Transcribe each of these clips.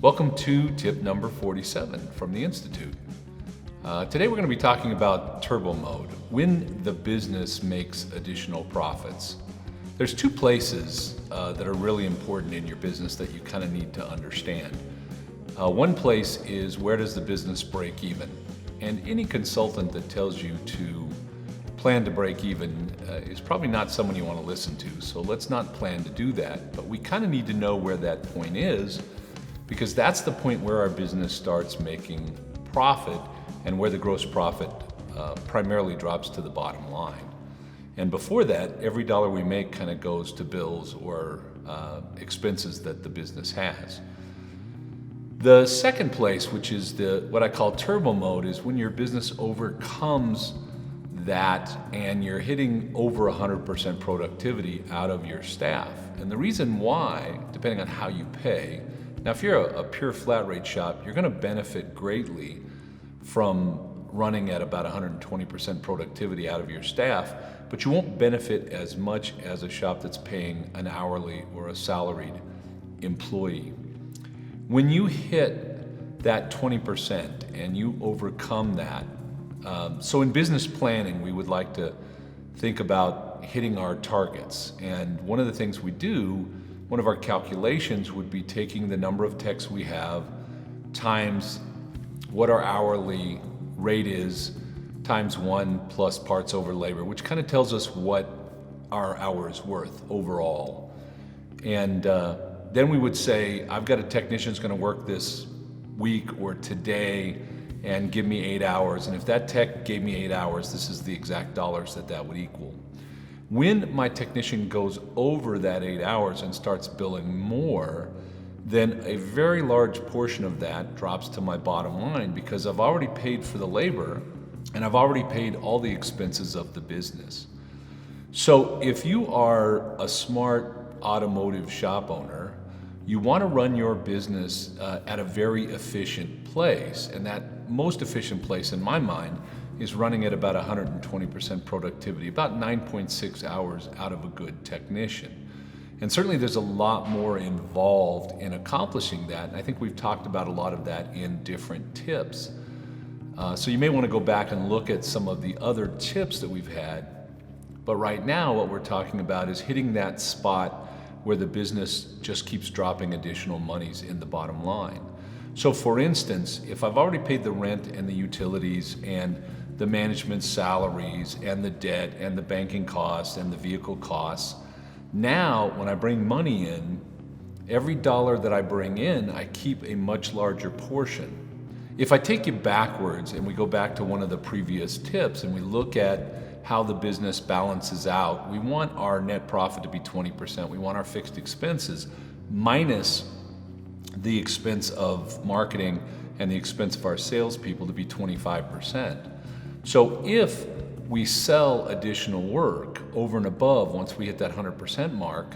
Welcome to tip number 47 from the Institute. Today we're going to be talking about turbo mode, when the business makes additional profits. There's two places that are really important in your business that you kind of need to understand. One place is, where does the business break even? And any consultant that tells you to plan to break even is probably not someone you want to listen to. So let's not plan to do that, but we kind of need to know where that point is, because that's the point where our business starts making profit and where the gross profit primarily drops to the bottom line. And before that, every dollar we make kind of goes to bills or expenses that the business has. The second place, which is what I call turbo mode, is when your business overcomes that and you're hitting over 100% productivity out of your staff. And the reason why, depending on how you pay, now if you're a pure flat rate shop, you're going to benefit greatly from running at about 120% productivity out of your staff, but you won't benefit as much as a shop that's paying an hourly or a salaried employee. When you hit that 20% and you overcome that, so in business planning, we would like to think about hitting our targets. And one of the things we do, one of our calculations would be taking the number of techs we have times what our hourly rate is times 1 plus parts over labor, which kind of tells us what our hour is worth overall. And then we would say, I've got a technician who's going to work this week or today and give me 8 hours. And if that tech gave me 8 hours, this is the exact dollars that would equal. When my technician goes over that 8 hours and starts billing more, then a very large portion of that drops to my bottom line, because I've already paid for the labor and I've already paid all the expenses of the business. So if you are a smart automotive shop owner, you want to run your business at a very efficient place, and that most efficient place in my mind is running at about 120% productivity, about 9.6 hours out of a good technician. And certainly there's a lot more involved in accomplishing that, and I think we've talked about a lot of that in different tips. So you may want to go back and look at some of the other tips that we've had, but right now what we're talking about is hitting that spot where the business just keeps dropping additional monies in the bottom line. So for instance, if I've already paid the rent and the utilities and the management salaries and the debt and the banking costs and the vehicle costs, now when I bring money in, every dollar that I bring in, I keep a much larger portion. If I take you backwards and we go back to one of the previous tips and we look at how the business balances out, we want our net profit to be 20%. We want our fixed expenses minus the expense of marketing and the expense of our salespeople to be 25%. So if we sell additional work over and above once we hit that 100% mark,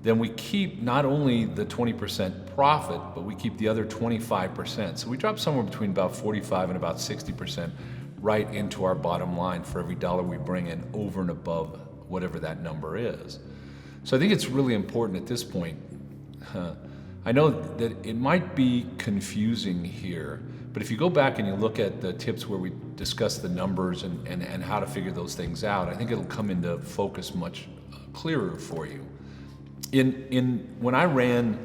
then we keep not only the 20% profit, but we keep the other 25%. So we drop somewhere between about 45 and about 60% right into our bottom line for every dollar we bring in over and above whatever that number is. So I think it's really important at this point. I know that it might be confusing here, but if you go back and you look at the tips where we discuss the numbers and how to figure those things out, I think it'll come into focus much clearer for you. When I ran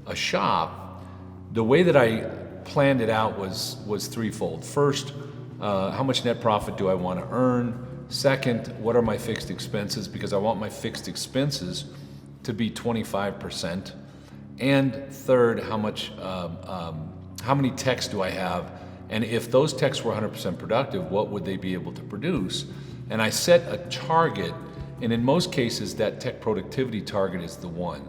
a shop, the way that I planned it out was threefold. First, how much net profit do I want to earn? Second, what are my fixed expenses? Because I want my fixed expenses to be 25%. And third, how many techs do I have? And if those techs were 100% productive, what would they be able to produce? And I set a target, and in most cases, that tech productivity target is the one.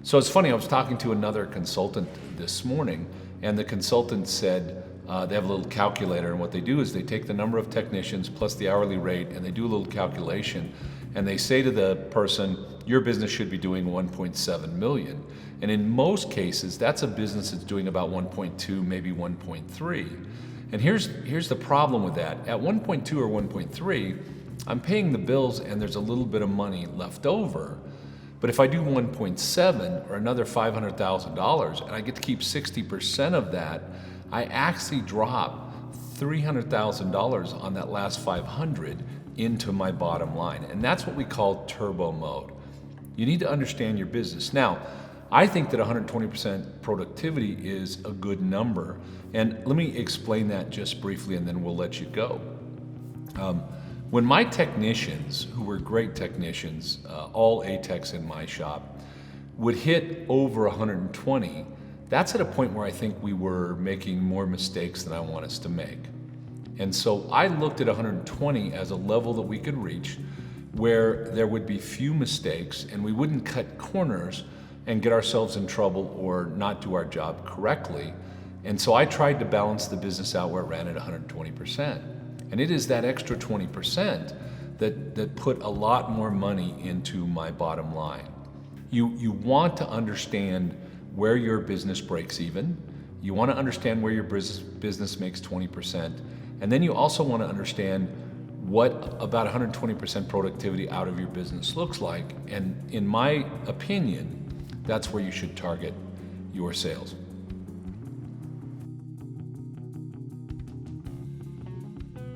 So it's funny, I was talking to another consultant this morning, and the consultant said they have a little calculator, and what they do is they take the number of technicians plus the hourly rate, and they do a little calculation, and they say to the person, your business should be doing 1.7 million. And in most cases, that's a business that's doing about 1.2, maybe 1.3. And here's the problem with that. At 1.2 or 1.3, I'm paying the bills and there's a little bit of money left over. But if I do 1.7 or another $500,000 and I get to keep 60% of that, I actually drop $300,000 on that last 500 into my bottom line. And that's what we call turbo mode. You need to understand your business. Now, I think that 120% productivity is a good number. And let me explain that just briefly and then we'll let you go. When my technicians, who were great technicians, all A-techs in my shop, would hit over 120, that's at a point where I think we were making more mistakes than I want us to make. And so I looked at 120 as a level that we could reach where there would be few mistakes and we wouldn't cut corners and get ourselves in trouble or not do our job correctly. And so I tried to balance the business out where it ran at 120%. And it is that extra 20% that put a lot more money into my bottom line. You want to understand where your business breaks even. You want to understand where your business makes 20%. And then you also want to understand what about 120% productivity out of your business looks like. And in my opinion, that's where you should target your sales.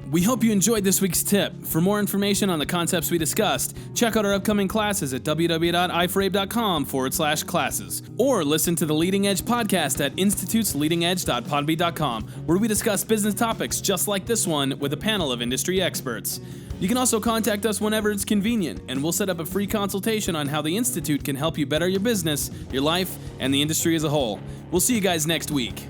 We hope you enjoyed this week's tip. For more information on the concepts we discussed, check out our upcoming classes at www.ifrabe.com/classes, or listen to the Leading Edge podcast at institutesleadingedge.podbean.com, where we discuss business topics just like this one with a panel of industry experts. You can also contact us whenever it's convenient, and we'll set up a free consultation on how the Institute can help you better your business, your life, and the industry as a whole. We'll see you guys next week.